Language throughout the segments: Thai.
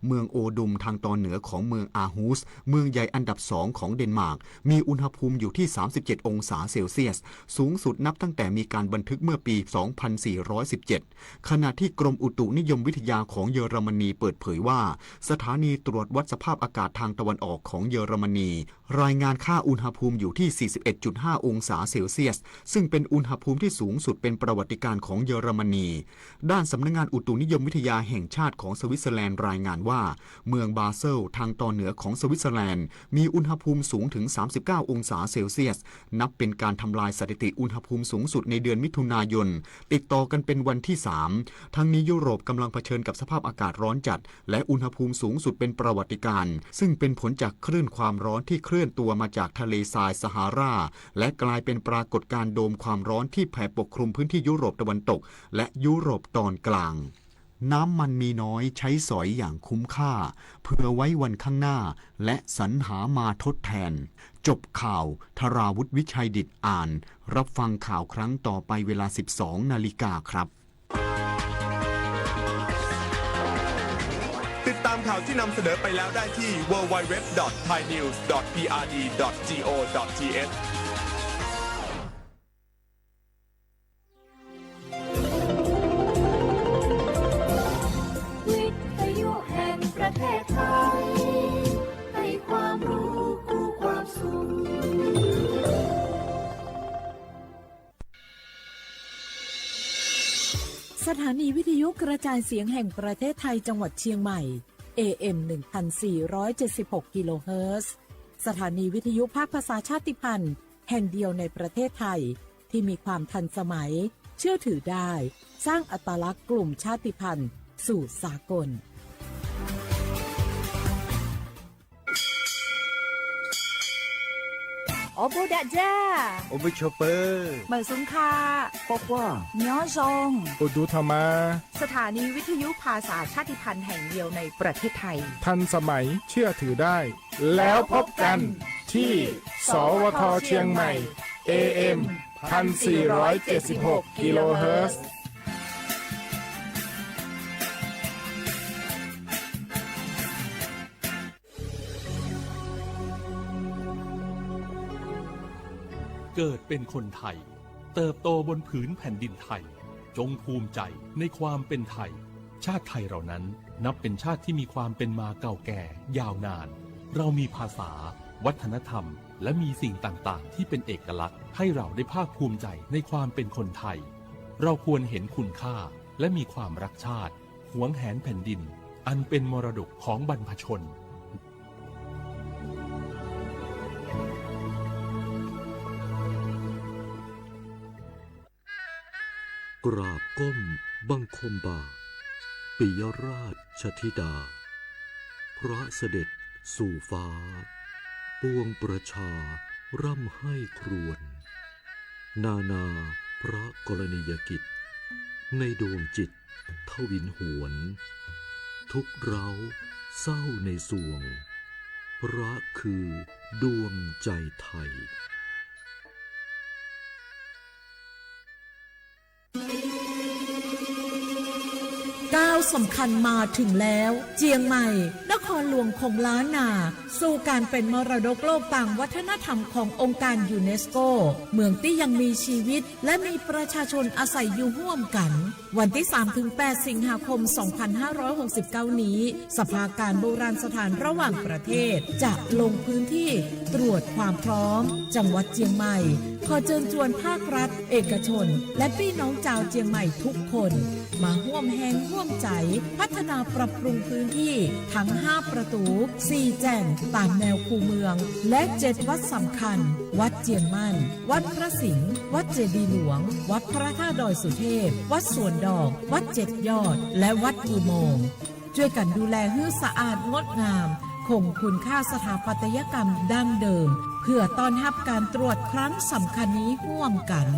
เมืองโอดุมทางตอนเหนือของเมืองอาฮูสเมืองใหญ่อันดับ2ของเดนมาร์กมีอุณหภูมิอยู่ที่37องศาเซลเซียสสูงสุดนับตั้งแต่มีการบันทึกเมื่อปี2417ขณะที่กรมอุตุนิยมวิทยาของเยอรมนีเปิดเผยว่าสถานีตรวจวัดสภาพอากาศทางตะวันออกของเยอรมนีรายงานค่าอุณหภูมิอยู่ที่ 41.5 องศาเซลเซียสซึ่งเป็นอุณหภูมิที่สูงสุดเป็นประวัติการณ์ของเยอรมนีด้านสำนักงานอุตุนิยมวิทยาแห่งชาติของสวิตเซอร์แลนด์รายงานว่าเมืองบาเซลทางตอนเหนือของสวิตเซอร์แลนด์มีอุณหภูมิสูงถึง39องศาเซลเซียสนับเป็นการทำลายสถิติอุณหภูมิสูงสุดในเดือนมิถุนายนติดต่อกันเป็นวันที่3ทั้งนี้ยุโรปกำลังเผชิญกับสภาพอากาศร้อนจัดและอุณหภูมิสูงสุดเป็นประวัติการณ์ซึ่งเป็นผลจากคลื่นความร้อนที่เคลื่อนตัวมาจากทะเลทรายซาฮาราและกลายเป็นปรากฏการณ์โดมความร้อนที่แผ่ปกคลุมพื้นที่ยุโรปตะวันตกและยุโรปตอนกลางน้ำมันมีน้อยใช้สอยอย่างคุ้มค่าเพื่อไว้วันข้างหน้าและสรรหามาทดแทนจบข่าวธราวุฒิวิชัยดิษฐ์อ่านรับฟังข่าวครั้งต่อไปเวลา 12 นาฬิกาครับติดตามข่าวที่นำเสนอไปแล้วได้ที่ www.thainews.prd.go.thวิทยุแห่งประเทศไทยให้ความรู้คู่ความสุขสถานีวิทยุกระจายเสียงแห่งประเทศไทยจังหวัดเชียงใหม่ AM 1476 กิโลเฮิรตซ์สถานีวิทยุภาคภาษาชาติพันธุ์แห่งเดียวในประเทศไทยที่มีความทันสมัยเชื่อถือได้สร้างอัตลักษณ์กลุ่มชาติพันธุ์สู่สากลโอบูดะจ้าโอเบชเปอร์เหมือนสุนคาปอกว่าย้อซงอุดูธรรมาสถานีวิทยุภาษาชาติพันธุ์แห่งเดียวในประเทศไทยทันสมัยเชื่อถือได้แล้วพบกันที่สวทเชียงใหม่ AM 1476 กิโลเฮิรตซ์เกิดเป็นคนไทยเติบโตบนผืนแผ่นดินไทยจงภูมิใจในความเป็นไทยชาติไทยเรานั้นนับเป็นชาติที่มีความเป็นมาเก่าแก่ยาวนานเรามีภาษาวัฒนธรรมและมีสิ่งต่างๆที่เป็นเอกลักษณ์ให้เราได้ภาคภูมิใจในความเป็นคนไทยเราควรเห็นคุณค่าและมีความรักชาติหวงแหนแผ่นดินอันเป็นมรดกของบรรพชนกราบก้มบังคมบาทปิยราชธิดาพระเสด็จสู่ฟ้าปวงประชาร่ำให้ครวญนานาพระกรณียกิจในดวงจิตทวินหวนทุกเราเศร้าในสวงพระคือดวงใจไทยก้าวสำคัญมาถึงแล้วเจียงใหม่นครหลวงของล้านนาสู่การเป็นมรดกโลกต่างวัฒนธรรมขององค์การยูเนสโกเมืองที่ยังมีชีวิตและมีประชาชนอาศัยอยู่ร่วมกันวันที่ 3-8 สิงหาคม 2569 นี้สภาการโบราณสถานระหว่างประเทศจะลงพื้นที่ตรวจความพร้อมจังหวัดเจียงใหม่ขอเชิญชวนภาครัฐเอกชนและพี่น้องชาวเจียงใหม่ทุกคนมาร่วมแรงร่วมใจพัฒนาปรับปรุงพื้นที่ทั้ง5ประตู4แจ่งตามแนวคูเมืองและ7วัดสำคัญวัดเจียงมั่นวัดพระสิงห์วัดเจดีย์หลวงวัดพระธาตุดอยสุเทพวัดสวนดอกวัด7ยอดและวัดอุโมงค์ช่วยกันดูแลให้สะอาดงดงามคงคุณค่าสถาปัตยกรรมดั้งเดิมเพื่อต้อนรับการตรวจครั้งสำคัญนี้ร่วมกัน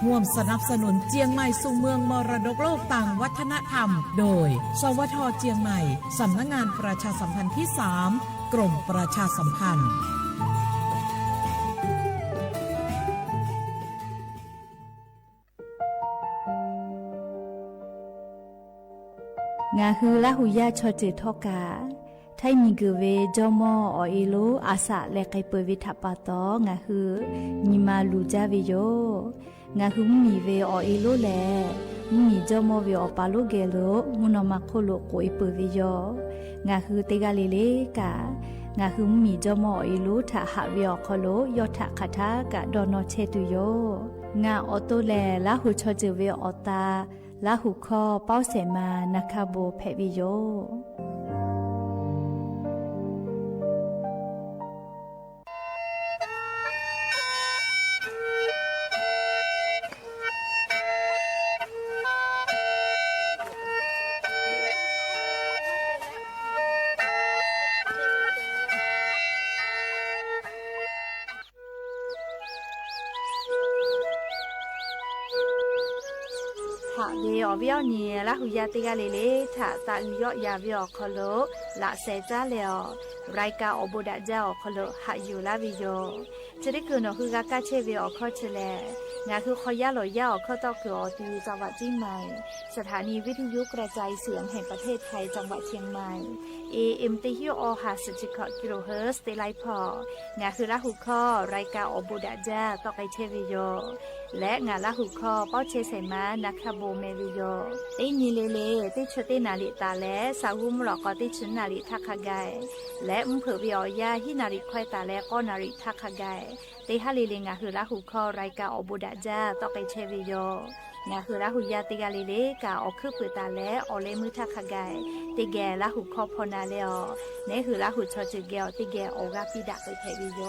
ร่วมสนับสนุนเจียงใหม่สู่เมืองมรดกโลกต่างวัฒนธรรมโดยสวทเจียงใหม่สำนักงานประชาสัมพันธ์ที่3กรมประชาสัมพันธ์ง งาฮือละหุยาชอจิทอกาไทยมีกเวจอมอออีโลอาสะและไกเปวิทัปปาตองาฮือนิมาลูจาเวโยงาฮือมีเวออีโลแลมีจอมอเวอปาโลเกโลมุนอมาโคโลโกอีเปวิโยงาฮือเตกาเลเลกางาฮือมีจอมออีโลทะหะเวอคโลยอทะคาทากะดอนอเชตุโยงาออโตแลละหุชอจิเวอตาละหุคอเป้าเสมานาคาโบเพวิโยเวอเวียวนี่ละหุยาติกาเลเลถาตาอุยอยาเวียวคโลละเซจาเลอรายกาอโบดะเจ้าคโลหะอยู่ลาวิโยจะได้คือนคือกากาเชเวอคอเชเลงาคือขอยาหลอยาอข้อตอกคืออตีจังหวัดเชียงใหม่สถานีวิทยุกระจายเสียงแห่งประเทศไทยจังหวัดเชียงใหม่ AM ติฮิโอ50กิโลเฮิรตซ์เตไลพองาคือละหุข้อรายกาอโบดะเจ้าตอกไอเชเวโยและงาละหุข้อเป้าเชเสมานักขโบเมวิโยตินีเลเลติชตินาลิตาและสาวุมหลอกติชนาลิทักขะไกและเผือวิอยาหินาลิควายตาและก็นาลิทักขะไกติฮาลิเลงาคือละหุข้อรายกาอโบดะเจ้าตอกไอเชวิโยงาคือละหุยาติกาลิเลกาออกคือปือตาและออเลมือทักขะไกติแกละหุข้อพอนาเลอเนคือละหุชอจิเกอติแกออกาปิดะไปเทวิโย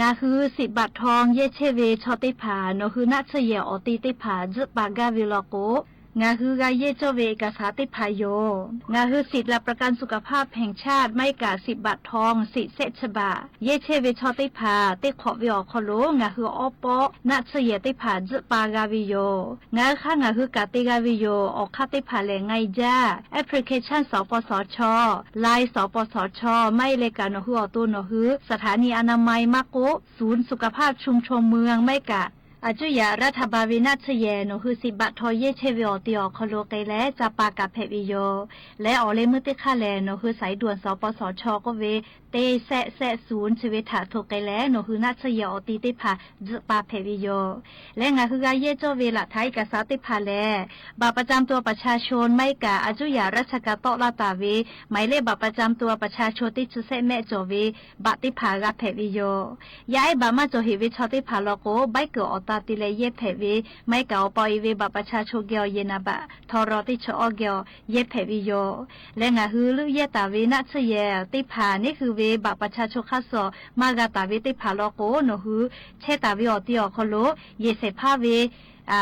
งาคือ10 บาททองเยเชเวชอติผาโนคือนัชเยอติติผาจึปากาวิโลโกงาคือกาเยเจเวกาสาติพายโยงาคือสิทธิและประกันสุขภาพแห่งชาติไม่กา10 บาททองสิเซชบาเยเชเวชอติผาติขอวิอคโลงาคืออปอนัชเยติผาจึปากาวิโยงาค่ะงาคือกาติกาวิโยออกคาติผาแลไงจ้าแอปพลิเคชันสปสชไลน์สปสชไม่เลกาโนคืออตุโนคือสถานีอนามัยมาโกศูนย์สุขภาพชุมชนเมืองไม่กะอาจุยารัฐบาลวินาชเยโนคือ10 บาททอเยเชวิอติอคโลเกและจาปากาเพวิโยและออเลมุติคาแลโนคือสายด่วนสปสชก็เวเตแซศูนย์ชีวิตถาโทเกและโนคือนาชเยอติติพาจปาเพวิโยและงาคือกาเยโจเวละไทยกาสาติพาแลบัตรประจำตัวประชาชนไม่กาอาจุยาราชกาโตลาตาเวหมายเลขบัตรประจำตัวประชาชนติจุเซแม่โจเวบัตติพากาเพวิโยย้ายบามาโจเฮวิชอติพาโลโกใบเกอตาติเลเยเพวิไม่เก่าปอยเวบัประชาชนเกียวเยนาบะทอรอติชอเกียวเยเพวิโยและงาฮือลุเยตาเวนัชเยติพานี่คือเวบัประชาชนคัสโซมากาตาเวติพาโลโกโนฮือเชตาเวอติอคโลเยเสพาเว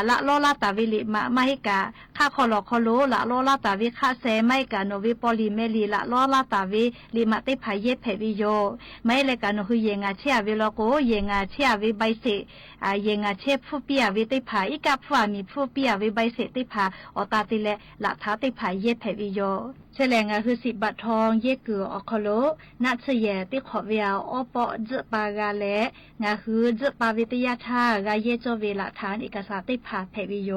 ละโลลาตาวิลิมาไม่กาข้าคอลอคโลละโลลาตาวิข้าเซไม่กาโนวิปอลิเมลีละโลลาตาวิลิมาติพายเยเพวิโยไม่เลกาโนคือเยงาเชียวิโลโกเยงาเชียวิใบเสเยงาเชผู้เปียวิติพาอีกาผู้มีผู้เปียวิใบเสติพาอตาติเลละท้าติพายเยเพวิโยเฉลงาคือ10 บาททองเยเกืออคโลนัชเยติขอเวียวอปอจปากาเลงาคือจปาวิทยาธากาเยโจเวละฐานเอกสารติพาเพวิโย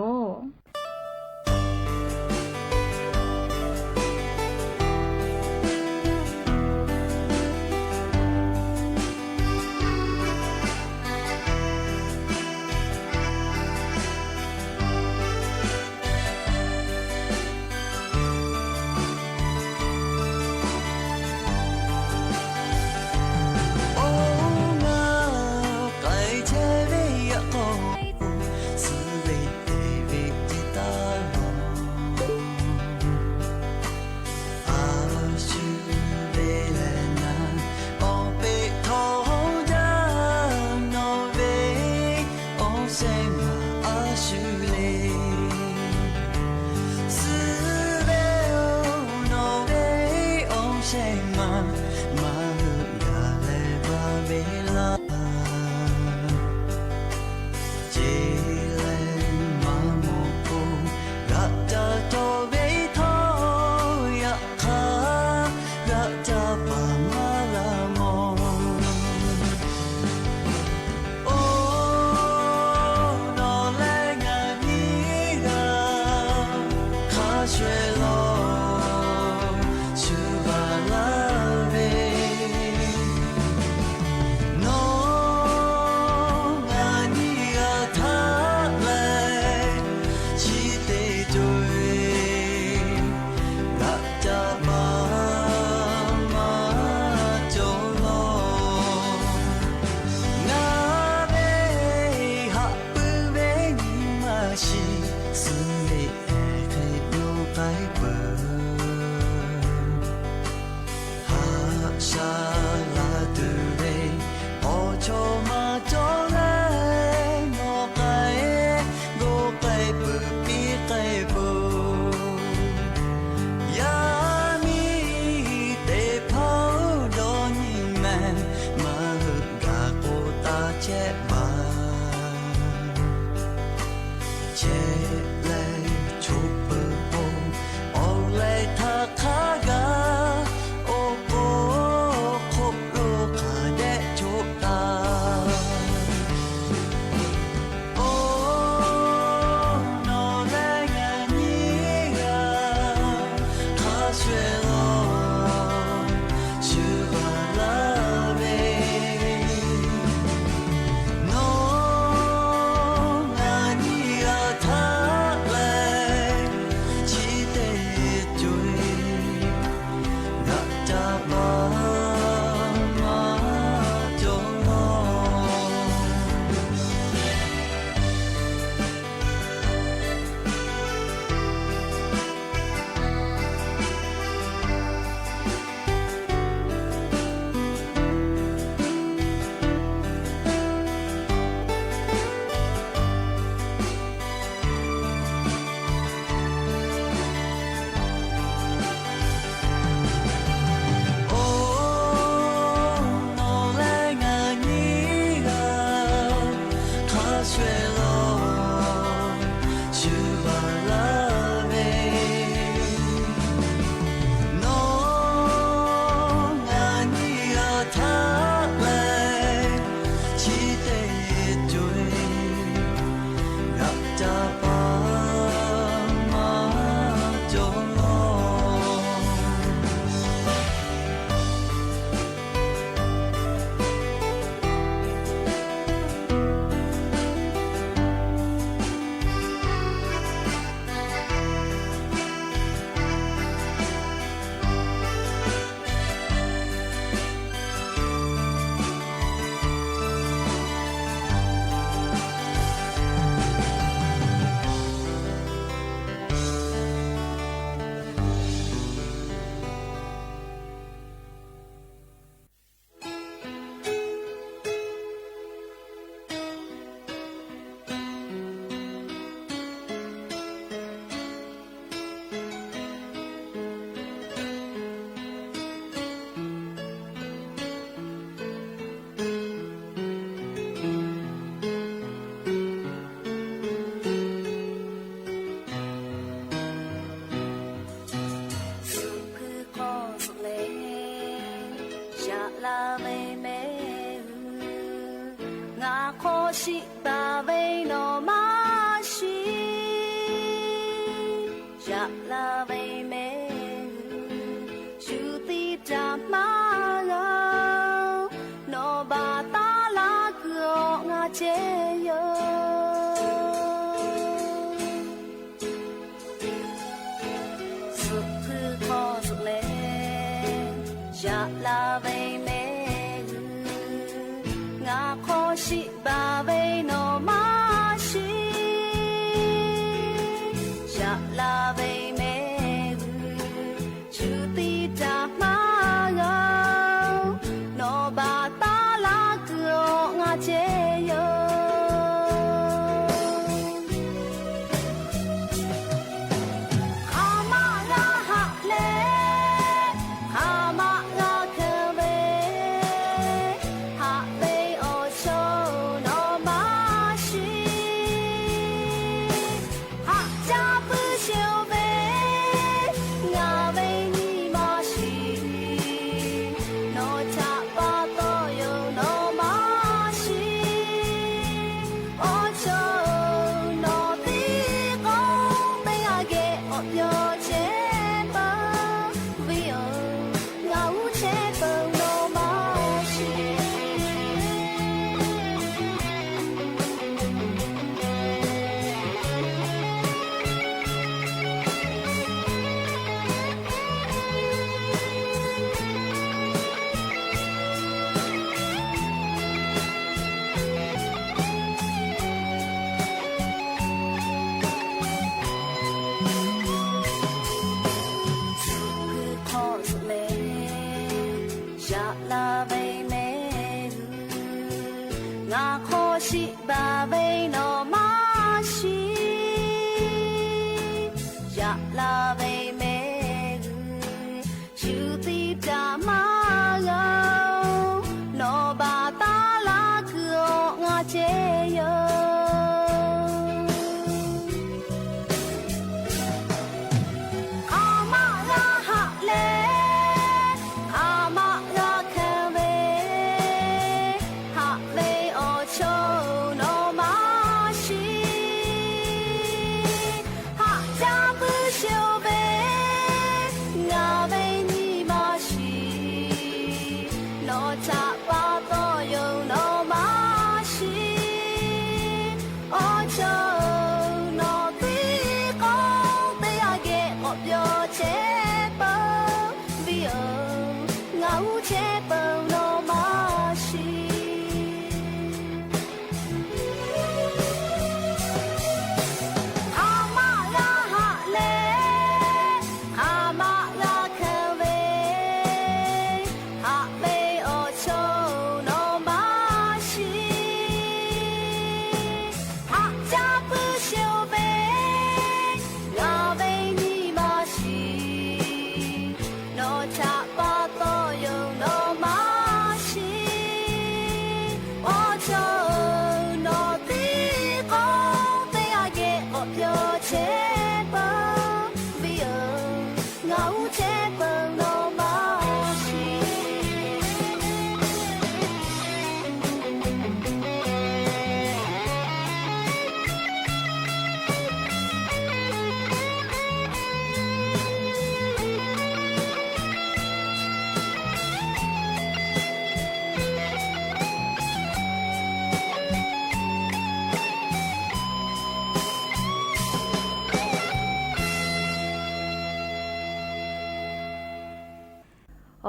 อ ငါခေါ်ရှိပါဘိန်းတော်မရှိရလာဘိန်းမဲယူသည်ပြမလောဘာတာလာကောငါချေယော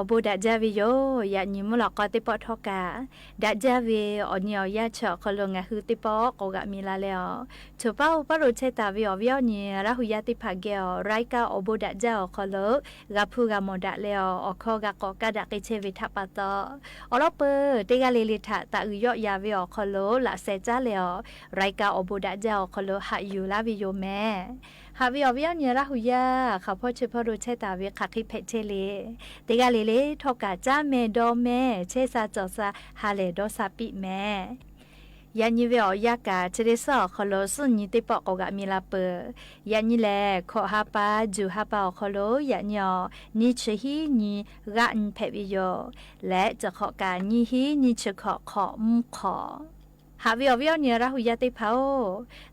อบูดาจาวิโยยานิมุลกอติปอทอกาดาจาวิอเนียวยาเฉาคลงะคือติปอกกะมีลาเลอชูเป้าปะรุเชตาวิอวิอเนียราหุยาติภาเกอไรกาอบูดาจาคลกะพูกะมอดาเลออคอกะกอกะดะกิเชวิทัปะตออลอเปติกะเลลิทะตะอุยอยาวิอคลละเซจาเลอไรกาอบูดาจาคลหะยูลาวิโยแมฮาวิอวิอเนียราหุยาเขาพ่อชูพรุเชตาวิคักคิเพเชเลติกะเลทอกาจ้าเมดอแม่เชซาจอซาฮาเลดอซาปิแม่ยานิเวอยากาเชเดซอคอโลสุนิติปอกกะมีลาเปยานิแลขอฮาปาจูฮาปาคอโลยาญอนิชฮีนิกะอันเพวิโยและจะขอกานิฮีนิชขอขอมุขอฮาวิอวิอเนียราหุยาติพาว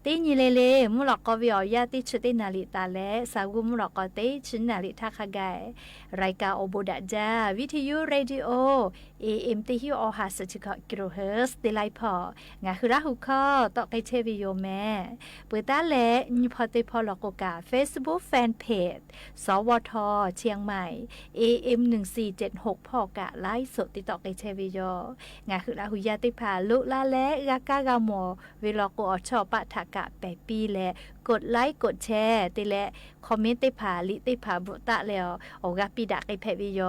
ตีนิเลเลมุลกอวิอยาติชุตินาลิตาเลสากุมุลกอติชินาลิทาคากายรายการอบูดาจาวิทยุเรดิโอ AM ติฮิโอฮาสจิกะกิโลเฮิรตซ์ติไลพองาคือราหุคอตอไกเทวิโยแม่เปิดตาเลนิพอติพอลกกา Facebook Fan Page สวทเชียงใหม่ AM 1476พอกะไลฟ์สดติดต่อไกเทวิโยงาคือราหุยาติพาลุลาและกากาโมเวลาโกอชอปะทากะแปปีและกดไลค์กดแชร์ติและคอมเมนต์ติผาลิติผาบุตะแล้วออกาปิดะไกเพวิโย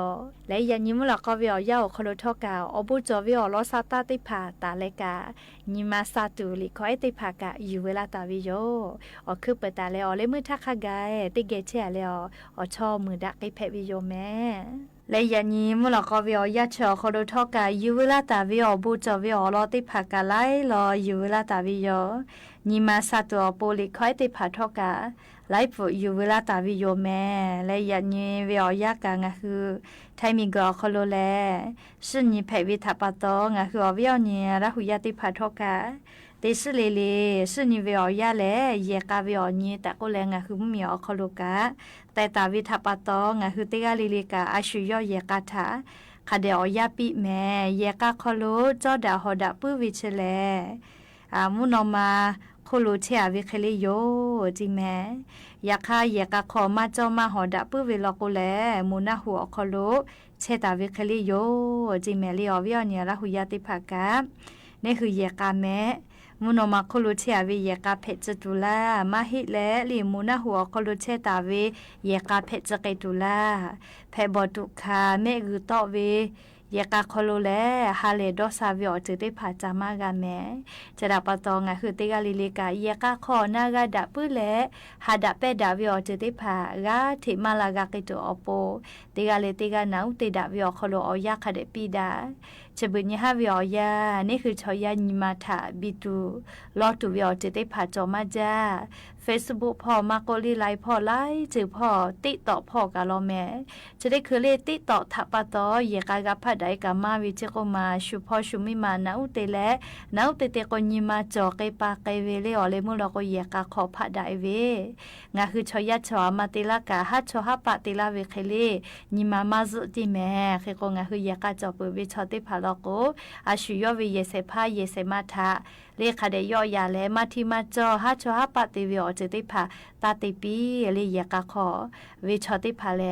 และยันยิมุลกอวิอยาคโลทอกาอบุจอวิอลอซาตาติผาตาเลกานิมาซาตุลิคอยติผากะอยู่เวลาตาวิโยอคือเปตาแล้วเลมือทักขกายติเกเชแล้วอชอมือดะไกเพวิโยแม่และยันยิมุลกอวิอยาเชอคโลทอกาอยู่เวลาตาวิอบุจอวิอลอติผากะไลลออยู่เวลาตาวิโยนิมาซาตุอโปลิคอยติผาทอกาไลฟ์อยู่เวลาตาวิโยแม่และยันยิวิอยากางะคือไทมิกอคโลแลซึ่งนี่เพวิทัปตองะคืออวิอเนียราหุยาติผาทอกาเตสเลเลซึ่งนี่วิอยาแลเยกาวิอนีตะโกแลงะคือมีอคโลกาแต่ตาวิทัปตองะคือเตกาลิลิกาอาชุยอเยกาทาคาเดอยาปิแม่เยกาคโลจอดาฮอดาปุวิเชเลมุนอมาโคโลเชอวิเคเลโยจิแม่ยาคาเยกาขอมาจอมาหอดาปุวิลโกแลมุนาหัวโคโลเชตาวิเคเลโยจิแม่ลีอวิอเนียราหุยาติภากานี่คือเยกาแม่มุนอมาโคโลเชอวิเยกาเพจตุลามาฮิเลลีมุนาหัวโคโลเชตาวิเยกาเพจเกตุลาเพบอตุคาเมกุตอเว ยากาคอโลแลฮาเลดอซาวิอจือได้ผาจามากาแมจะดาปะตองะคือติกาลิลิกายากาคอนากาดะปื้อแลฮาดะเปดาวิอจือได้ผากาถิมาลากากิโตอโปติกาเลติกานาอุติดาวิอคอโลออยาคาเดปีดาจะบุญยาวิออยานี่คือชอยานิมาถาบิตูลอตูวิอจือได้ผาจอมาจา Facebook พ่อมาโกลีไลพ่อไลจือพ่อติต่อพ่อกาลอแม่จะได้คือเลติต่อทับปะตอเยกากะพัดไดกามาวิเจโกมาชุพ่อชุมิมานาอุเตแลนาอุเตเตกญิมาจอเกปาเกเวเลอเลมุลก็เยกาขอพัดไดเวงาคือชอยาชอมาติลากาฮัดชอฮัปะติลาเวเคเลญิมามาซุติแม่เคโกงาคือเยกาจอเปวิชอติพาลโกอาชุยอวิเยเสพาเยเสมาทาเลขาเดยอยาแลมาทิมาจอฮัดชอฮัปะติวิอจือติพาตาติปีเลเยกาขอวิชอติพาแล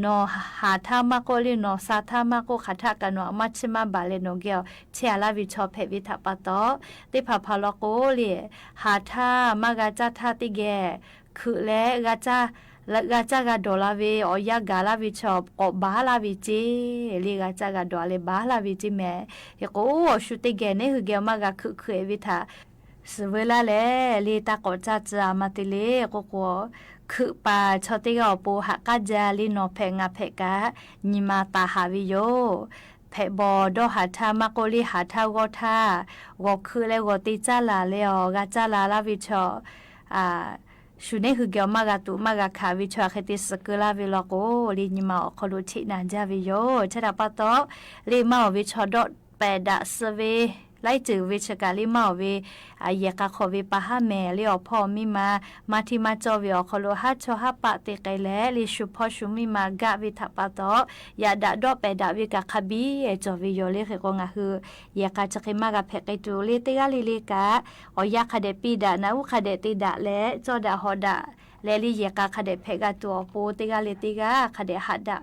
นอหาทามาโกเลนอซาทามาโกขัทากะนอมัชมาบาเลนอเกียวเชลาวิชอเพวิทาปะตอติพาพาลโกเลหาทามากาจาทาติเกคือแลกาจาละกาจากาดอลาเวออยากาลาวิชอบอบาลาวิจิลีกาจากาดอเลบาลาวิจิแม่เฮโกชุติเกเนฮึเกมากาคือเอวิทาสเวลาแลลีตากอจาจามาติเลโกโกคือปาชอติกาโปหากาจาลีโนเพงาเพกานิมาตาฮาวิโยเพบอดอหาทามาโกลีหาทาวอทาวอคือเลวอติจาลาเลอกาจาลาลาวิชอชุเนคือเกียวมากาตุมากาคาวิชาเคติสกุลาวิลโกลีนิมาคอลุชินาจาวิโยชะดาปะตอลีมาวิชอดอเปดะสเวไล่จือวิชกาลิมาเวอายกาขอวิปะหาแม่ลีอพ่อมิมาทิมาจอวิอคอลุฮัดชอฮัปะติไกแลลีชุพ่อชุมิมากะวิทะปะตอยาดะดอเปดะวิกาคบีจอวิโยเลเคกงาฮือยากาจะเคมากะเพกตูลีติกาลิลิกาออยาคาเดปีดะนาอุคาเดติดะและจอดะฮอดะเลลีเยกาคาเดเพกาตัวโปติกาลิติกาคาเดฮัดดะ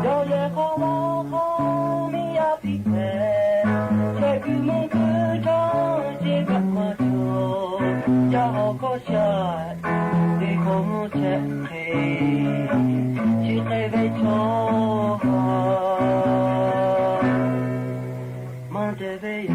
โยเยโคโมโคมิยาปิเตเชกุมงกุจอเจกะมาโตจาโอโกชาเดโคโมเชเทชิเตเวโชมันเตเวโย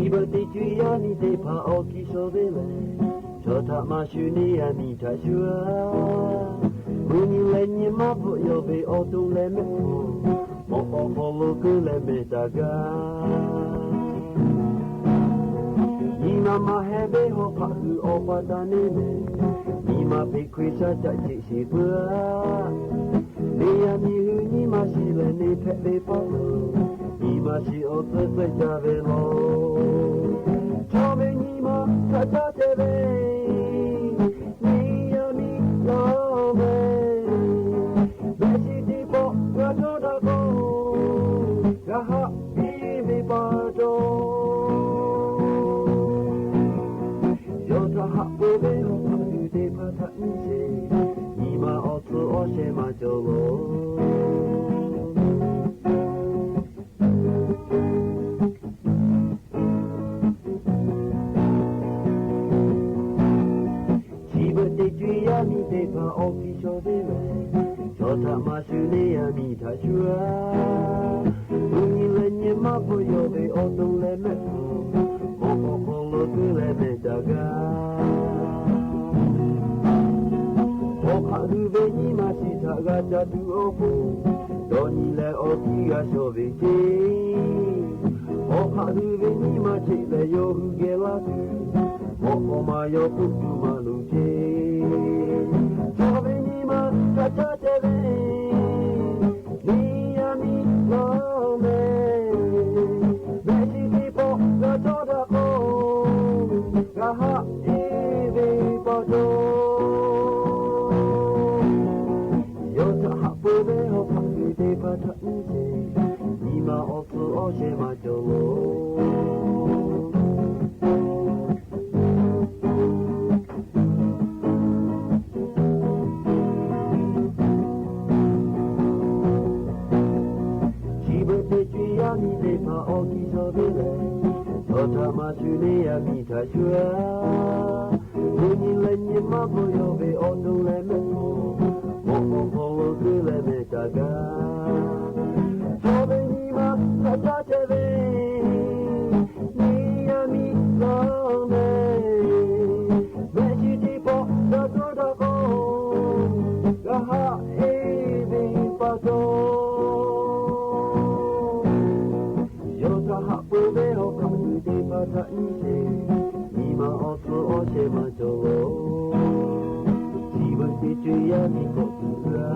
Chibate juya ni te pa oki sobele Chota mashuni ya mi tashua Muni lenye mapo yobe otung le mepo Mo okolo kule metaga Nima mahebe ho paku opatane me Nima pekwisa chachi shibua Nea ni hu nima shile ni pepe pato Nima shi otu jave lo Chome nima tachate Nea mi love Beshi tipo gachoda go Gaha ibi pato Yota hapo be ho paku de patanse Nima otu oshe majolo Mi te pa officio deve Chota masune ya mi tashua Uni lenye mapo yobe otong le mepo Moko kolo tu le metaga Oka rube ni masi taga jatu opo Doni le oki ga shobe che Oka rube ni masi le yo huge latu Moko ma yo kutu manu che Sovenima kachateve Niami lome Besi tipo gachoda ko Gaha ibi pato Yota hapo beho paku de patanse Nima otu oshe majolo Mi te pa oki sobele Chota masune ya mi tashua Muni lenye mapo yobe otong le mepo Moko kolo kule metaga Sobe nima kachateve Nia mi lome Meshi tipo gachoda ko Gaha ibi pato Hapo beho kamu de patanse Nima otu oshe majolo Jiwa tetu ya mi kotura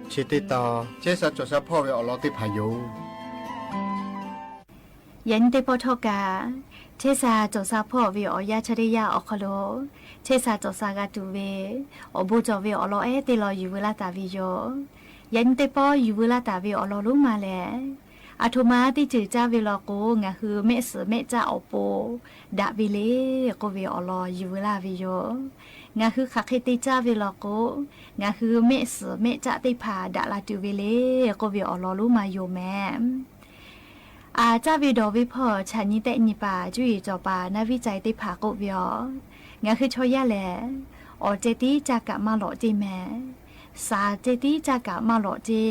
Chitita Chesa chosa powe oloti payo Yen te potoka Chesa chosa powe oya chariya okolo Chesa chosa ga tuwe Obu chowe olo te lo yuwila tavi yo Yen te po yuwila tavi olo luma le Atuma ti chư cha vi lo ko nga hu me su me cha opo Da vi le ko vi olo yuwila vi yo Nga hu khakhe ti cha vi lo ko Nga hu me su me cha ti pa da la tu vi le ko vi olo luma yo me cha vi do vi pho cha ni te ni pa ju yi cho pa na vi chai ti pha ko vyo Nga khu cho ya le o je ti cha ka ma lo ji me sa je ti cha ka ma lo ji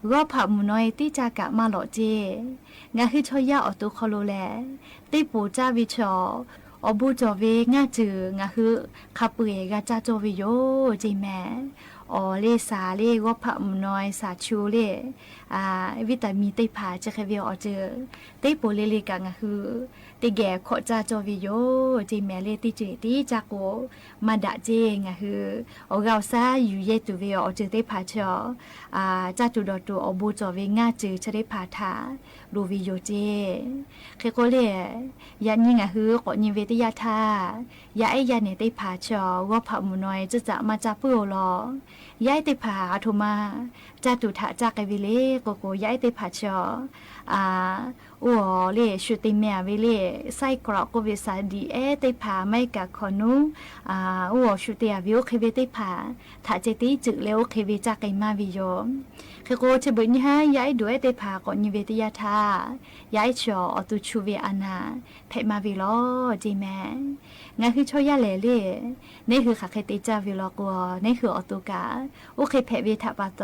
ro pha mu noi ti cha ka ma lo ji Nga khu cho ya o tu kho lo le ti pu cha vi cho o bu cho vi nga ju nga khu kha pu ye ga cha cho vi yo ji me o le sa le ro pha mu noi sa chu leวิตามินได้ผ่าจะแค่เวียอเจอได้โปเลเลกังคือได้แก่ขอจ้าจอวิโยจีแม่เลติจีตีจากโกมาดะเจงคือเอาเราซาอยู่เยตุเวียอเจอได้ผ่าเชอจ้าจุดตัวอบูจอวิง่าจือจะได้ผ่าถาดูวิโยเจเคโกเลยันยิ่งคือขอยินเวติยาธายาไอยันเนี่ยได้ผ่าเชอว่าผ่ามุน้อยจะมาจากเปื่อหรอยายได้ผ่าโทมาจ้าตุถาจากไกวิเลโกโกย้ายเตผาชอ อัวเล่ชุติเมียเวเล่ไส้กรอกก็เวสาดีได้ผาไม่กะคอนูอัวชุติอาวิโอเคเวได้ผาถ้าเจติจึกแล้วเคเวจากไกมาวิโยคือก็จะเป็นฮะย้ายด้วยได้ผาก่อนยิเวทยาธาย้ายชออตุชูเวอานาเพมาวิโลจีแม่งั้นคือช่วยยาเล่เล่นี่คือขาเคติจาวิโลกัวนี่คืออตุกาโอเคเพเวทับปะโต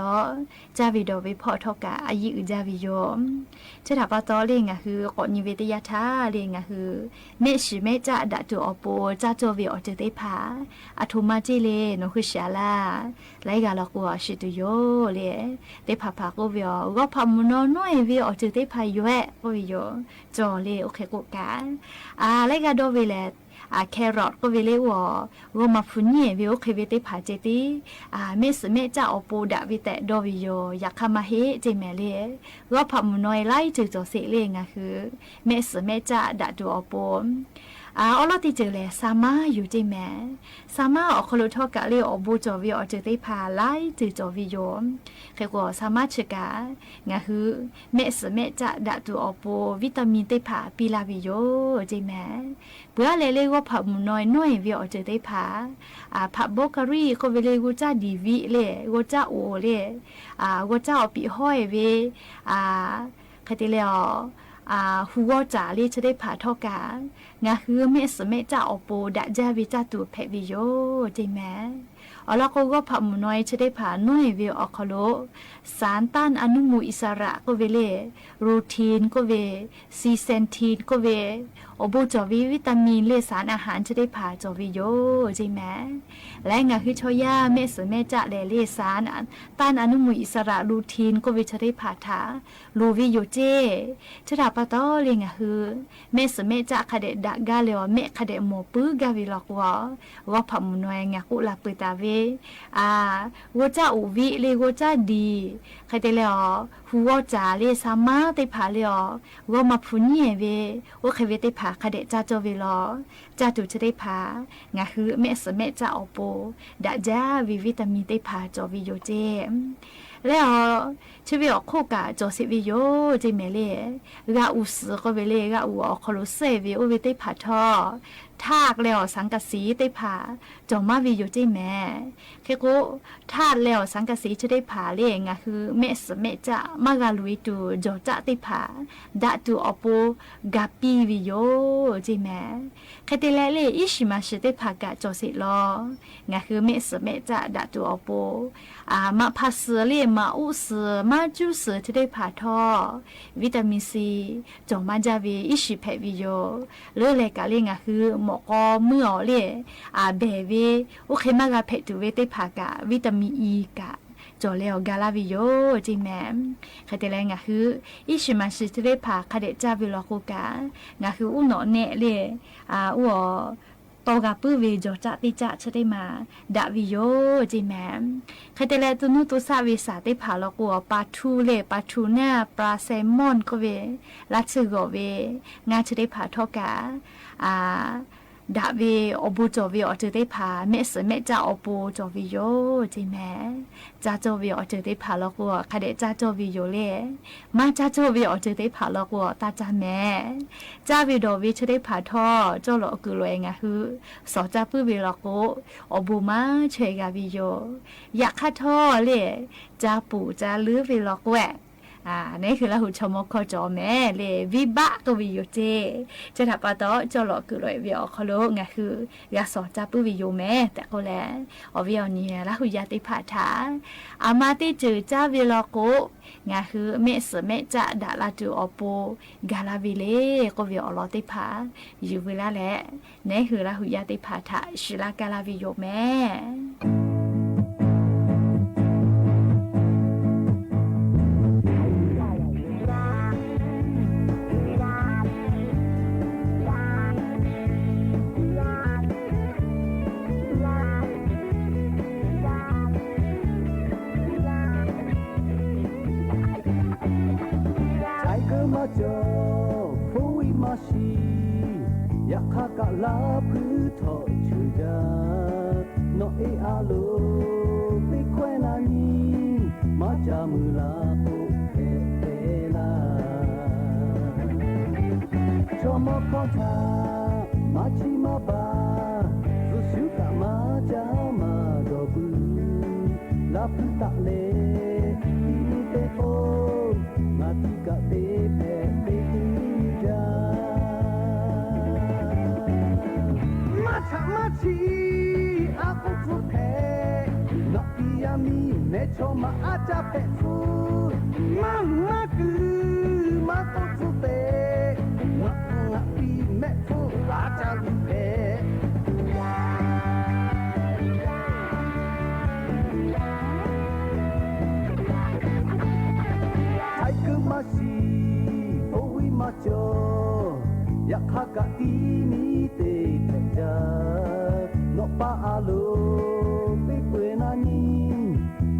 จาวิโดวิพอทกาอายิอุจาวิโยเจ้าทับปะโตเล่งคือก่อนยิเวทยาธาเล่งคือเมชิเมจ่าดัดตัวอโปจ่าโจวิอเจได้ผาอทุมาจิเลนคือชาลาไลกาลกัวชิตุโยเล่ได้ผาก็วิโอก็พามุนน้อยวิโอเจได้ผาอยู่ก็วิโยจอเล่โอเคกูกาไลกาโดวิเลแครอทก็เวเลวอมาฟุนเย่วิโอเคเวเตผาเจติเมสเมจ่าอโปดะวิแต่ดอวิโยอยากคามาเฮเจเมเลก็พามุนน้อยไล่จือจอเสเลงคือเมสเมจ่าดะดูอโปอลอติเจเลสามาอยู่เจแม่สามาอคลุทอกะเลอบูจอวิอเจติพาไล่จือจอวิโยเคก็สามารถชกางะคือเมสเมจ่าดะดูอโปวิตามินเตผาปิลาวิโยเจแม่เบื่อเลว่าผับมุนน้อยวิอเจติพาผับโบการีก็เวเลกูจ้าดีวิเลกูจ้าโอเลกูจ้าอปิห้อยเวคติเลหัวจ่าลีจะได้ผ่าทอกางาคือเมสเมจ่าอโปดะจาวิจาตูเพวิโยเจแม่แล้วก็ผับมุนน้อยจะได้ผ่าน้อยวิอคโลสารต้านอนุมูลอิสระก็เวเลรูทีนก็เวซีเซนทีนก็เวอบูจอวิตามินเลสารอาหารจะได้ผ่าจอวิโยใช่ไหมและงาคือชอยาเมสเมจ่าเลสารต้านอนุมูลอิสระรูทีนก็เวจะได้ผ่าถารูวิโยเจจะถาปะต้อเลยงาคือเมสเมจ่าคเดดกาเลวเมคเดโมปืกาวิลอกว่าผับมุนน้อยงากุลาปิตาเวว่าจ้าอุวิเลว่าจ้าดีใครแต่แล้วหัวจ่าเลสามาได้ผ่าเลยว่ามาพุนเย่เวว่าใครเวได้ผ่าคเดจ้าโจวิลอจ้าตูจะได้ผ่างาคือเมสเมจ่าอโปดะจ้าวิตามินได้ผ่าจอวิโยเจแล้วชีวิตคู่กับจอสิวิโยเจเมเลกาอุสก็เวเลกาอุอคโลเซวิโอเวได้ผ่าทอทากแล้วสังกะสีได้ผ่าจอมาวิโยเจแม่เคโกทาดแล้วสังกะสีจะได้ผ่าเลงอะคือเมสเมจะมากาลุยตูจอจะได้ผ่าดะตูอโปกาปีวิโยเจแม่เคเตเลเลอิชิมาชิได้ผ่ากะจอสิลองะคือเมสเมจะดะตูอโปมาพัสเลมาอุสมาจูสจะได้ผ่าทอวิตามินซีจอมาจาวีอิชิเพวิโยเลเลกะเลงะคือหมอก็เมื่อเลเบเวโอเคมากะเพตุเวได้ผ่ากะวิตามินอีกะจอเลวกาลาวิโยจิแมมคาเตเลงะคืออิชิมาชิจะได้ผ่าคาเดจาวิโลโกกางะคืออุโนเนเลอุโตกาปื้อวิโจจะติจะจะได้มาดาวิโยจิแมมคาเตเลตุนุตุสาวิสาได้ผ่าลกัวปาทูเลปาทูน่าปลาแซลมอนก็เวลัดซึโกเวงาจะได้ผ่าทอกาดาเวอบูจอวิอเจได้ผ่าเมสเมจ่าอบูจอวิโยจิแม่จ่าจอวิอเจได้ผ่าแล้วก็คาเดจ่าจอวิโยเล่มาจ่าจอวิอเจได้ผ่าแล้วก็ตาจ่าแม่จ่าวิโดวิจะได้ผ่าท่อจอหลอกกุลวยงะคือสอจ่าปื้อวิลโกอบูมาเชกาวิโยอยากคาท่อเล่จ่าปู่จ่าลือวิลโกแวนี่คือละหูชมกจอแม่เลยวิบะก็วิโยเจจะถับปะโตจอหลอกคือเลยวิอคโลงะคือยาสอจับปื้อวิโยแม่แต่ก็แล้ววิอเนี่ยละหูยาติผาถาอามาติจือจ้าวิลโกงะคือเมสเมจะดาลาจูอโปกาลาวิเลก็วิอลอติผาอยู่เวลาแหละนี่คือละหูยาติผาถาชิลากาลาวิโยแม่อยากข้ากะลาพื้นถอดชื่อยาโนเออาโลไปแคว้นานีมาจามือลาโอเพเปลา ของชามาชิมาบาสุสุกะมาจามาดอบุลาพุตะเลอินิเตโอมาติกะเตเพเตติจามาชามาชีอากุทุเพนักปิยามีเมโชมาอาจาเพฟูมามากุมากุทุเตนักปีเมฟูอาจาลุเพไทยคือมาชีโอวิมาโจอยากฮักกะตีนีเตเทจานกปาอาโลเปเปนานี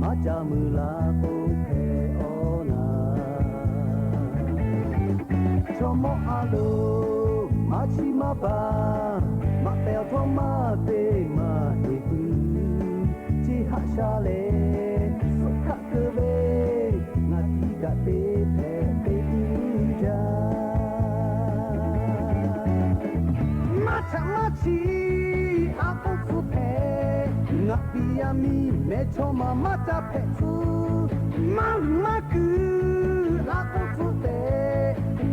มาจามือลาโกเพโอนาชมอาโลมาชิมาบามาเตลทอมาเตมาเฮกุจิฮะชาเลสุขะเกเวนาทีกะเตเพเตติจามาชะมาชีอากุฟุเพนักปิยามีเมโชมามาจาเพฟูมามากุอากุฟุเต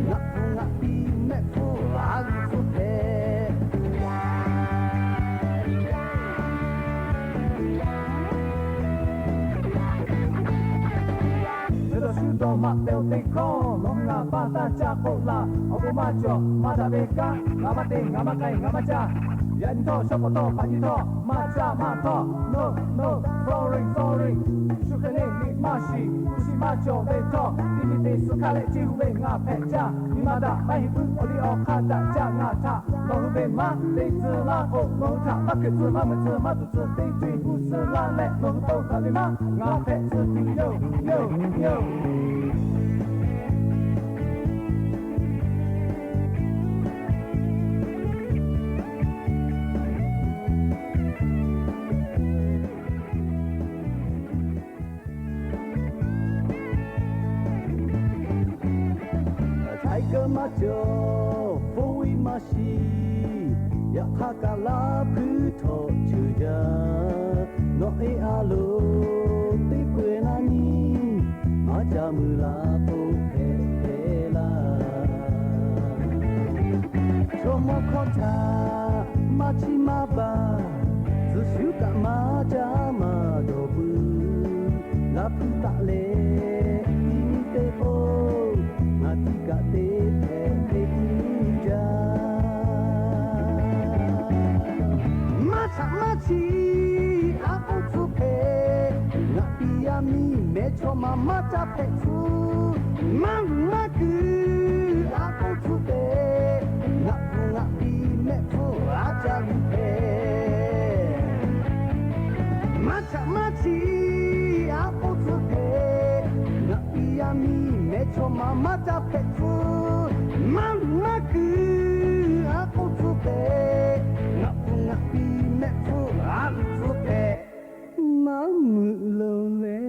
นักปีเมฟูอากุฟุเพSudo mateo te ko longa bata cha kola obo macho mata beka ngamate ngamakai ngamacha yanto shopoto panito macha mato no sorry shukane ni mashi ushi macho beto dimite sukale jiwe nga pecha nimada mai bu oli okada cha ngata lohu be ma te zula o lota paket zuma ma tu te tui usala le lohu to kalima nga pe su yo Macho, fui mashi, ya hakala puto chuja, no e alo, te puenani, macha mula po pela. Chomo kota, machi maba, sushuka macha madobu, la puta le, imite po, natika te. Machi aku tupe nak piami mecho mama capek tu mama ku aku tupe nak pi mecho aja lupe machi aku tupe nak piami mecho mama capek tu mama ku aku tupe nak pi mecho aku tupe mamu lole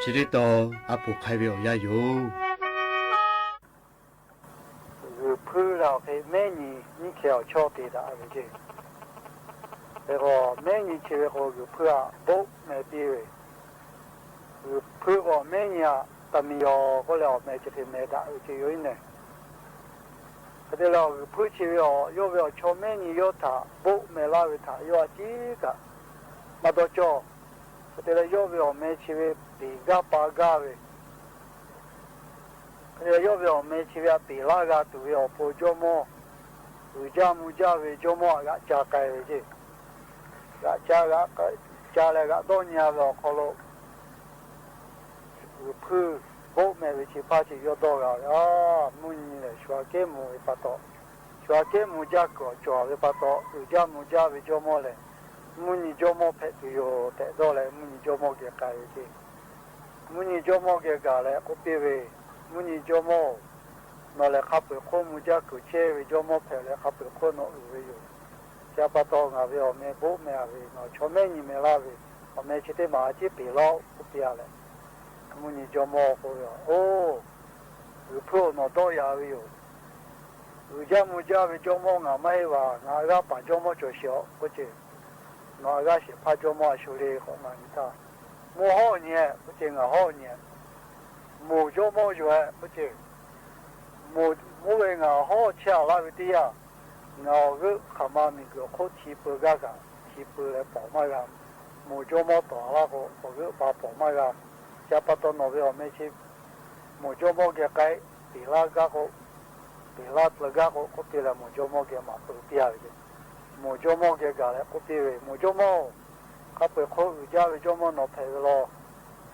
chỉ để to áp buộc khai biểu gia dụ phư là cái mấy nhỉ kiểu cho thì đã vậy chứ cái mấy nhỉ chỉ cái phư à bố mẹ bia phư cái mấy nhỉ tầm nhiều có lẽ mẹ chỉ mẹ đã vậy chứ vậy này cái là phư chỉ yêu về cho mấy nhỉ yêu thà bố mẹ la về thà yêu chỉ cả mà đó cho cái là yêu về mẹ chỉ về bị gà ba gà về cái yêu về mẹ chỉ về bị la gà tụi về bố cho mò tụi cha mu cha về cho mò gà cha cái về chứ gà cha lại gà đôi nhà về khó lo phư bố mẹ về chỉ phát chỉ yêu đó gà muốn này xóa cái mu về bắt đó xóa cái mu cha có cho về bắt đó tụi cha mu cha về cho mò này muốn cho mò phải yêu để đó lại muốn cho mò cái về chứ muốn cho mò cái lại có bị về muốn cho mò nó lại khắp về khôn mu cha cứ chơi về cho mò phải lại khắp về khôn nó về yêu cha bắt đó ngà về mẹ bố mẹ về nó cho mẹ như mẹ la về mẹ chỉ để mà chỉ bị lo có bị lại muốn cho mò có ô rồi pro nó to ya về yêu rồi cha mu cha về cho mò ngà mấy và ngà ra把cho mò cho xíu có chứ nó ra sẽ phát cho mò xử lý không mà người ta mua hậu nhẹ có chứ ngà hậu nhẹ mua cho mò rồi có chứ mua về ngà hậu chia lại với đi à ngà cái khám mà mình cái hậu chỉ bơ gà chỉ bơ lại bỏ mà gà mua cho mò tỏ là có cái bỏ mà gà cha bắt đầu nói với mấy chị mua cho mò cái tỷ la gà có tỷ la gà có tỷ là mua cho mò cái mà bự bia vậy mua cho mò cái gà lại có tỷ về mua cho mò các bữa khó ra về cho mò nó phải lo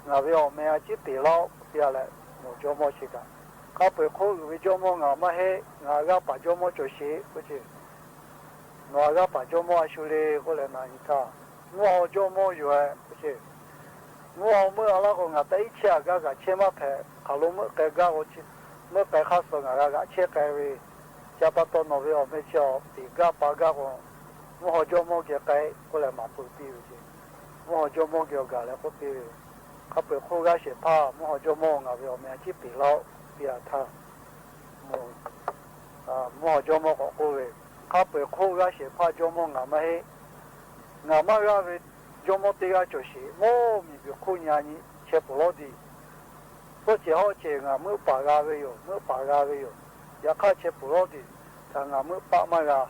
ngà với mấy chị tỷ la bia lại mua cho mò chỉ cả các bữa khó về cho mò ngà mà hết ngà ra把cho mò cho xí có chứ ngà ra把cho mò xử lý có lẽ là như ta mua cho mò rồi có chứ mua mưa là có ngà tới chia gà chia mà phải cả lúc mưa cái gà có chứ mưa cái khác rồi ngà chia cái về cha bắt đầu nói với mấy cháu thì gà ba gà có mua cho mò cái có lẽ mà bự bì chứ mua cho mò cái gà lại có bì các bữa khó gà sẽ pa mua cho mò ngà với mấy chỉ bì lao bì thà mua cho mò có về các bữa khó gà sẽ pa cho mò ngà mà gà về cho mò tê gà cho xí mò mình bị khó nhà nhỉ chế bù lo đi có chế họ chế ngà mưa pa gà về yo ya khá chế bù lo đi thằng ngà mưa pa mà gà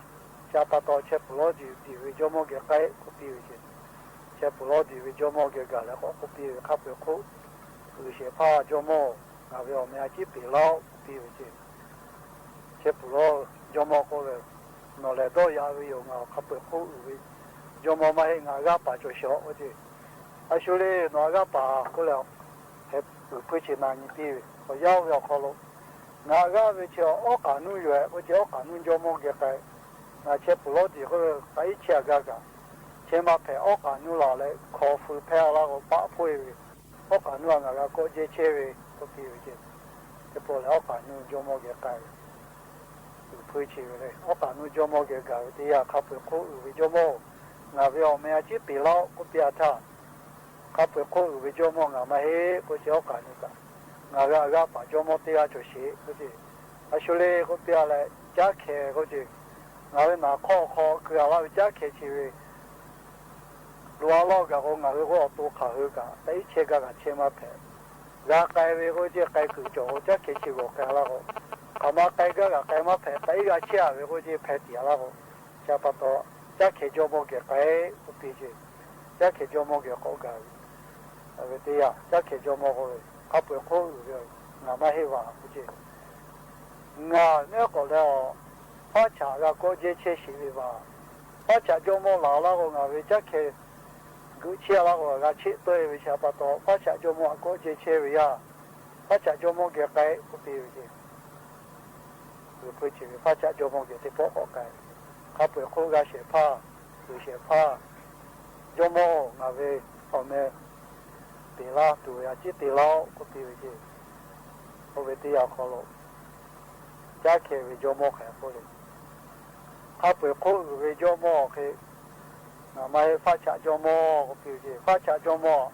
cha bắt đầu chế bù lo đi về cho mò cái có bì vậy chế bù lo đi về cho mò cái gà lại có bì các bữa khó cứ sẽ pa cho mò ngà về mấy chỉ bì lao bì vậy chế bù lo cho mò có về nó lại đó ya về yo ngà các bữa khó về cho mò mà ngà gà pa cho xíu vậy à xử lý nó gà pa có lẽ hết bữa chỉ là như bì có giao khó lo ngà gà về cho ở cả núi rồi có cho cả núi cho mò cái ngà chế bù lo đi có cái chia gà chế mà phải ở cả núi là lại khó phụ phải là có bả phơi ở cả núi ngà có chế chế về có bì vậy chế bù lại ở cả núi cho mò cái phơi chỉ về ở cả núi cho mò cái thì à khắp bữa khó về cho mò ngà về mấy chỉ bì lao có bì thà khắp bữa khó về cho mò ngà mà hết có chế ở cả núi cả ngà gà bà cho mò tê cho xí có gì à xử lý có bì lại giá khe có gì ngà về mà khó cứ là giá khe chỉ về lo cả có ngà có tổ khá hơn cả đấy chế chế mà phải giá cái về có gì cái cứ cho giá khe chỉ có cái là có mà cái mà phải đấy cái chia về có gì phải tiền là có giá bắt đầu giá khe cho mò cái có bì gì giá khe cho mò cái có cái về đây à giá khe cho mò cái các bữa khó rồi ngà mà hay vào cái gì ngà nếu có là phát trả ra có chế chế xí về vào phát trả cho mò lão là có ngà về giá khe cứ chia là có ngà chế tôi về trả bắt đầu phát trả cho mò có chế chế về à phát trả cho mò cái có bì gì rồi phải chỉ phát trả cho mò cái bỏ có cái các bữa khó gà sẽ pha cho mò ngà về hôm nay tỷ la tụi à chỉ tỷ lao có tỷ vậy chứ, có về tỷ à khó lo, giá khe về cho mò khai khó lo, các bữa khó về cho mò cái, mà phát trả cho mò có tỷ vậy, phát trả cho mò,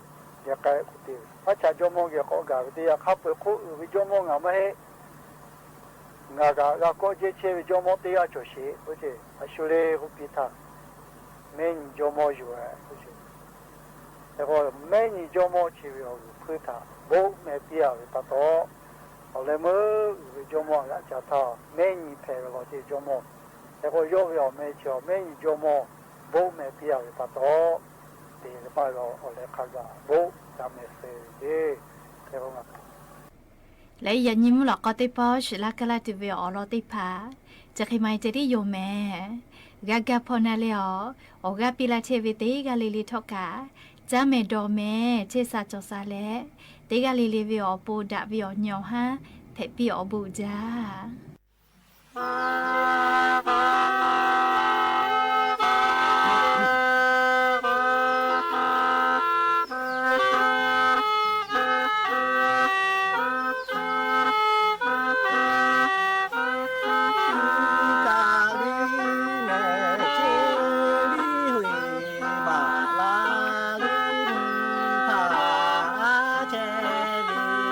ya ka ku ti a cha jo mo ge ko ga ti ya kha pu ku vi jo mo nga ma he nga ga ko je che vi jo mo ti ya cho shi o che a shu le ku pi ta me ni jo mo ju a o che e ko me ni jo mo chi vi o ku ta bo me pi ya vi ta to o le mo vi jo mo la cha ta me ni pe lo ti jo mo e ko yo yo me cho me ni jo mo bo me pi ya vi ta to ti pa lo o le ka ga bo ta me se de ke ro nga และยันยิ้มหลอกก็ได้พอชลักกะลาติเวอรอติพาจะใครไม่จะได้โยแม่กากาพอนาเลอโอกาปิลาเทวิเตกาลิลิทอกาจาเมดอแม่เชซาจอซาเลเตกาลิลิเวอปูดะเวอญอฮาเพปีอบูจา Hãy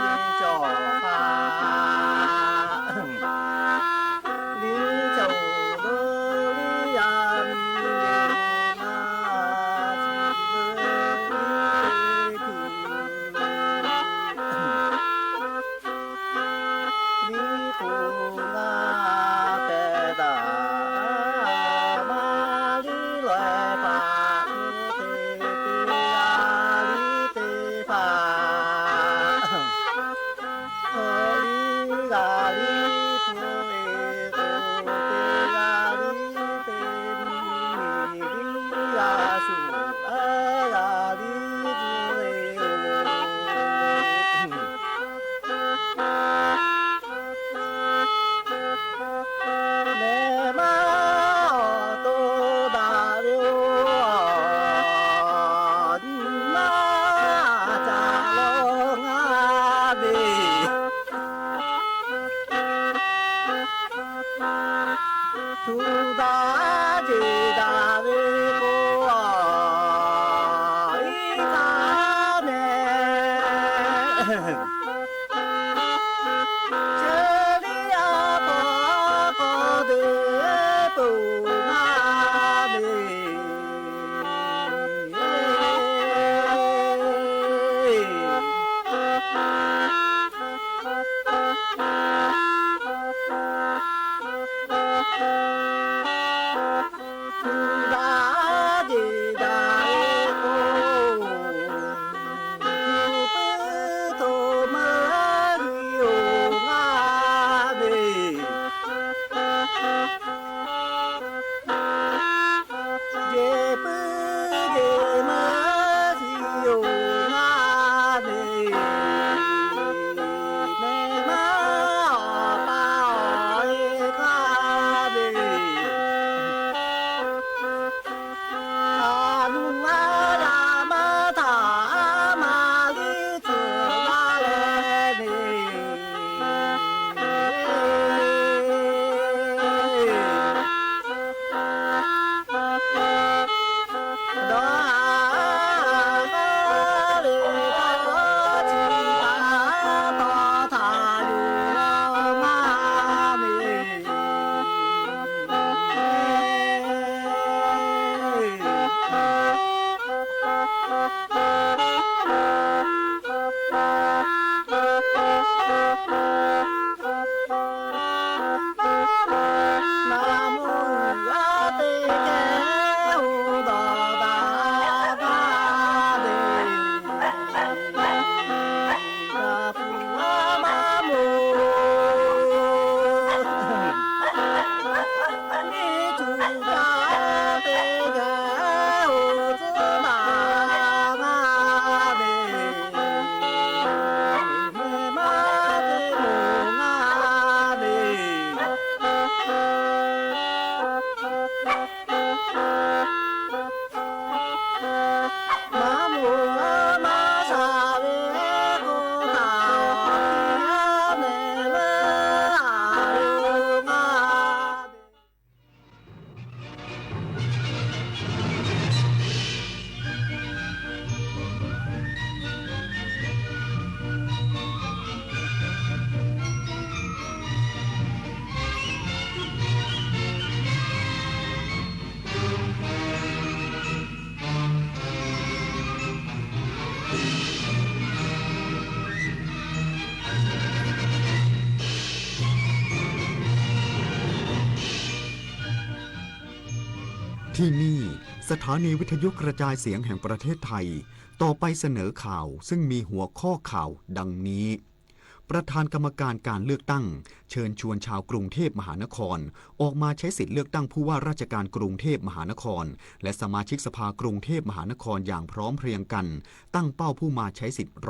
subscribe cho kênh Ghiền Mì Gõ để không bỏ lỡ ที่นี่สถานีวิทยุกระจายเสียงแห่งประเทศไทยต่อไปเสนอข่าวซึ่งมีหัวข้อข่าวดังนี้ประธานกรรมการการเลือกตั้งเชิญชวนชาวกรุงเทพมหานครออกมาใช้สิทธิเลือกตั้งผู้ว่าราชการกรุงเทพมหานครและสมาชิกสภากรุงเทพมหานครอย่างพร้อมเพรียงกันตั้งเป้าผู้มาใช้สิทธิ์70%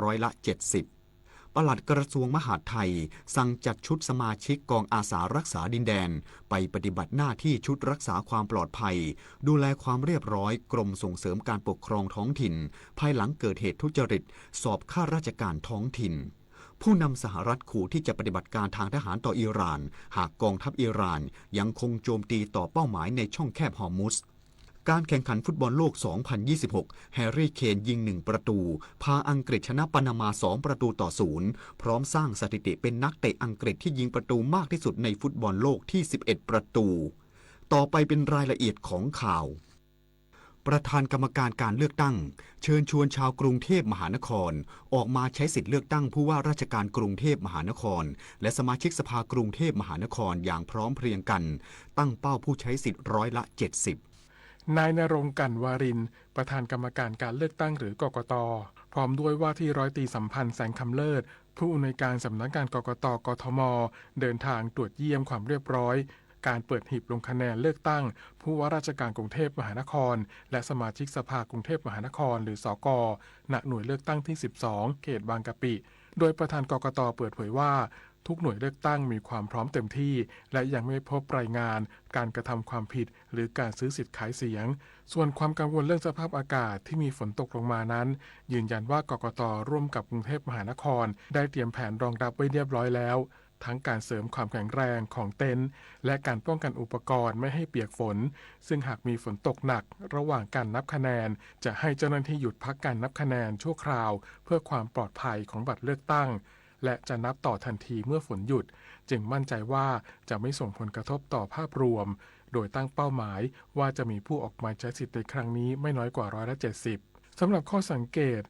ปลัดกระทรวงมหาดไทยสั่งจัดชุดสมาชิกกองอาสารักษาดินแดนไปปฏิบัติหน้าที่ชุดรักษาความปลอดภัยดูแลความเรียบร้อยกรมส่งเสริมการปกครองท้องถิ่นภายหลังเกิดเหตุทุจริตสอบข้าราชการท้องถิ่นผู้นำสหรัฐขู่ที่จะปฏิบัติการทางทหารต่ออิหร่านหากกองทัพอิหร่านยังคงโจมตีต่อเป้าหมายในช่องแคบฮอร์มุซการแข่งขันฟุตบอลโลก 2026 แฮร์รี่เคนยิง1ประตูพาอังกฤษชนะปานามา2-0พร้อมสร้างสถิติเป็นนักเตะอังกฤษที่ยิงประตูมากที่สุดในฟุตบอลโลกที่11ประตูต่อไปเป็นรายละเอียดของข่าวประธานกรรมการการเลือกตั้งเชิญชวนชาวกรุงเทพมหานครออกมาใช้สิทธิเลือกตั้งผู้ว่าราชการกรุงเทพมหานครและสมาชิกสภากรุงเทพมหานครอย่างพร้อมเพรียงกันตั้งเป้าผู้ใช้สิทธิ์70%นายณรงค์ กลั่นวารินประธานกรรมการการเลือกตั้งหรือกกต.พร้อมด้วยว่าที่ร้อยตรีสัมพันธ์แสงคำเลิศผู้อำนวยการสำนักงานกกต.กทม.เดินทางตรวจเยี่ยมความเรียบร้อยการเปิดหีบลงคะแนนเลือกตั้งผู้ว่าราชการกรุงเทพมหานครและสมาชิกสภากรุงเทพมหานครหรือสก.ณหน่วยเลือกตั้งที่12เขตบางกะปิโดยประธานกกต.เปิดเผยว่าทุกหน่วยเลือกตั้งมีความพร้อมเต็มที่และยังไม่พบรายงานการกระทำความผิดหรือการซื้อสิทธิ์ขายเสียงส่วนความกังวลเรื่องสภาพอากาศที่มีฝนตกลงมานั้นยืนยันว่ากกต.ร่วมกับกรุงเทพมหานครได้เตรียมแผนรองรับไว้เรียบร้อยแล้วทั้งการเสริมความแข็งแรงของเต็นท์และการป้องกันอุปกรณ์ไม่ให้เปียกฝนซึ่งหากมีฝนตกหนักระหว่างการนับคะแนนจะให้เจ้าหน้าที่หยุดพักการนับคะแนนชั่วคราวเพื่อความปลอดภัยของบัตรเลือกตั้งและจะนับต่อทันทีเมื่อฝนหยุดจึงมั่นใจว่าจะไม่ส่งผลกระทบต่อภาพรวมโดยตั้งเป้าหมายว่าจะมีผู้ออกมาใช้สิทธิ์ในครั้งนี้ไม่น้อยกว่า70%สำหรับข้อสังเกต